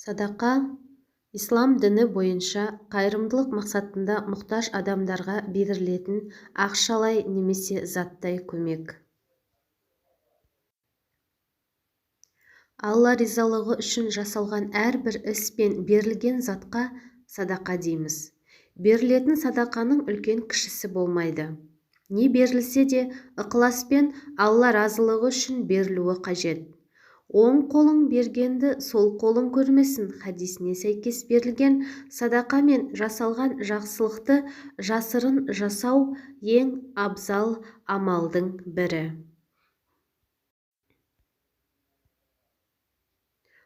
Садақа ислам діні бойынша қайырымдылық мақсатында мұқтаж адамдарға берілетін ақшалай немесе заттай көмек. Алла ризалығы үшін жасалған әрбір іс пен берілген затқа садақа дейміз. Берілетін садақаның үлкен кішісі болмайды. Не берілсе де ықыласпен Алла разылығы үшін берілуі қажет. Оң қолың бергенді сол қолың көрмесін хадисіне сәйкес берілген садақа мен жасалған жақсылықты жасырын жасау ең абзал амалдың бірі.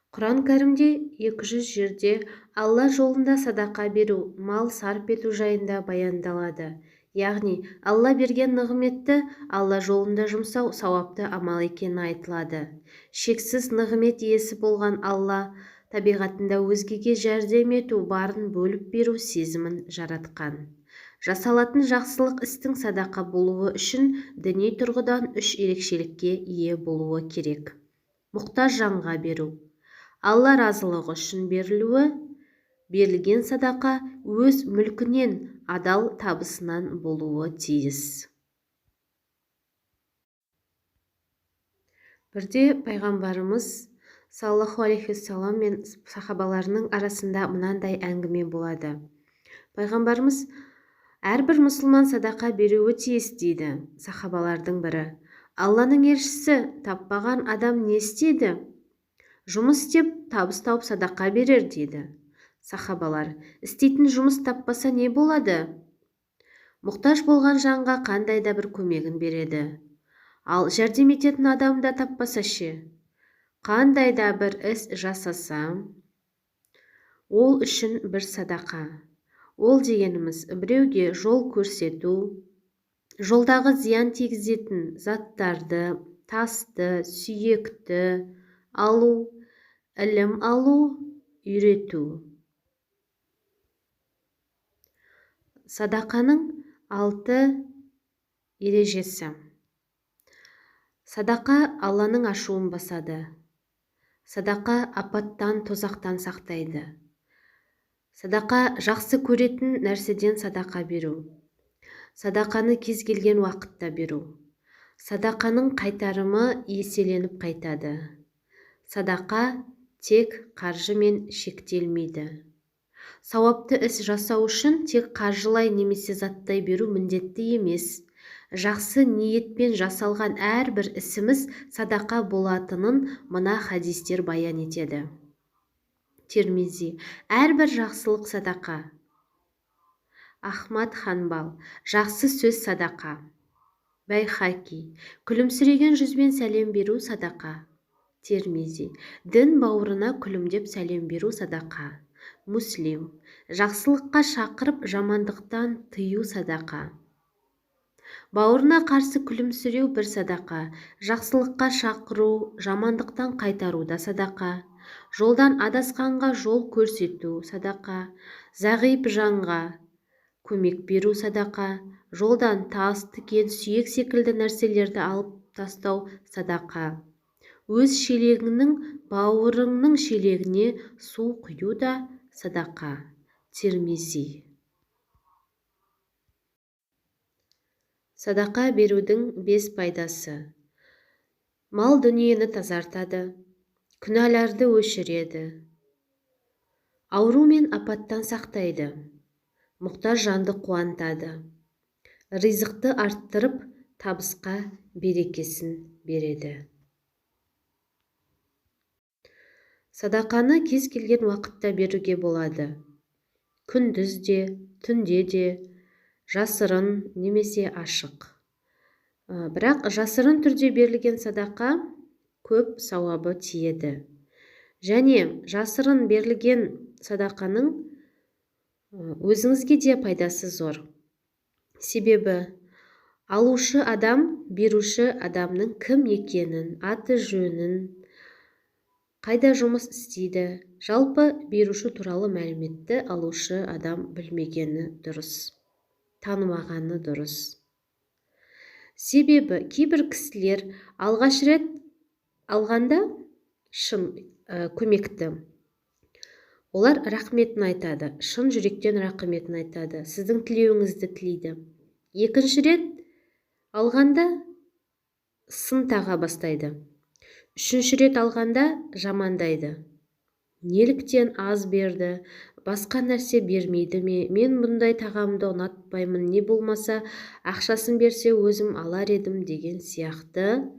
Құран кәрімде 200 жерде Алла жолында садақа беру, мал сарп ету жайында баяндалады. Яғни, Алла берген нығметті Алла жолында жұмсау сауапты амал екені айтылады. Шексіз нығмет иесі болған Алла табиғатында өзгеге жәрдем ету, барын бөліп беру сезімін жаратқан. Жасалатын жақсылық істің садақа болуы үшін діни тұрғыдан 3 ерекшелікке ие болуы керек. Мұқтаж жанға беру, Алла разылығы үшін берілуі, берілген садақа өз мүлкінен адал табысынан болуы тиіс. Бірде пайғамбарымыз саллаллаху алейхи уассалам мен сахабаларының арасында мынандай әңгіме болады. Пайғамбарымыз әрбір мұсылман садақа беруі тиіс дейді. Сахабалардың бірі: Алланың елшісі, таппаған адам не істейді? Жұмыс істеп, табыс тауып садақа берер дейді. Сахабалар: істейтін жұмыс таппаса не болады? Мұқтаж болған жанға қандай да бір көмегін береді. Ал жәрдем ететін адам да таппаса ше? Қандай да бір іс жасаса, ол үшін бір садақа. Ол дегеніміз біреуге жол көрсету, жолдағы зиян тигізетін заттарды, тасты, сүйекті алу, ілім алу, үйрету. Садақаның 6 ережесі. Садақа Алланың ашуын басады. Садақа апаттан, тозақтан сақтайды. Садақа жақсы көретін нәрседен садақа беру. Садақаны кез келген уақытта беру. Садақаның қайтарымы еселеніп қайтады. Садақа тек қаржымен шектелмейді. Сауапты іс жасау үшін тек қаржылай немесе заттай беру міндетті емес. Жақсы ниетпен жасалған әрбір ісіміз садақа болатынын мына хадистер баян етеді. Тирмизи: әрбір жақсылық садақа. Ахмад Ханбал: жақсы сөз садақа. Байхаки: күлімсіреген жүзбен сәлем беру садақа. Тирмизи: дін бауырына күлімдеп сәлем беру садақа. Муслим: жақсылыққа шақырып, жамандықтан тыю садақа. Бауырына қарсы күлімсіреу бір садақа. Жақсылыққа шақыру, жамандықтан қайтару да садақа. Жолдан адасқанға жол көрсету садақа. Зағип жанға көмек беру садақа. Жолдан тас, тікен, сүйек секілді нәрселерді алып тастау садақа. Өз шелегіңнің бауырыңның шелегіне су құю да садақа. Тирмизи. Садақа берудің 5 пайдасы. Мал дүниені тазартады, күнәларды өшіреді, ауру мен апаттан сақтайды, мұқтаж жанды қуантады, ризықты арттырып, табысқа берекесін береді. Садақаны кез келген уақытта беруге болады. Күндіз де, түнде де, жасырын немесе ашық. Бірақ жасырын түрде берілген садақа көп сауабы тиеді. Және жасырын берілген садақаның өзіңізге де пайдасы зор. Себебі алушы адам, беруші адамның кім екенін, аты жөнін, қайда жұмыс істейді, жалпы беруші туралы мәліметті алушы адам білмегені дұрыс, танымағаны дұрыс. Себебі кейбір кісілер алғаш рет алғанда шын көмекті Олар рахметін айтады, шын жүректен рахметін айтады, сіздің тілеуіңізді тілейді. Екінші рет алғанда сын таға бастайды. Үшінші рет алғанда жамандайды. Неліктен аз берді, басқа нәрсе бермейді ме, мен бұндай тағамды ұнатпаймын, не болмаса ақшасын берсе өзім алар едім деген сияқты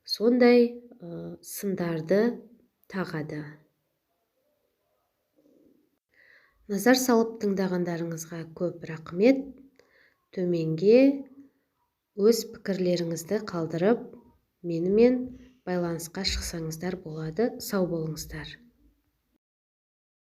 сондай сындарды тағады. Назар салып тыңдағандарыңызға көп рахмет. Төменге өз пікірлеріңізді қалдырып, менімен байланысқа шықсаңыздар болады. Сау болыңыздар.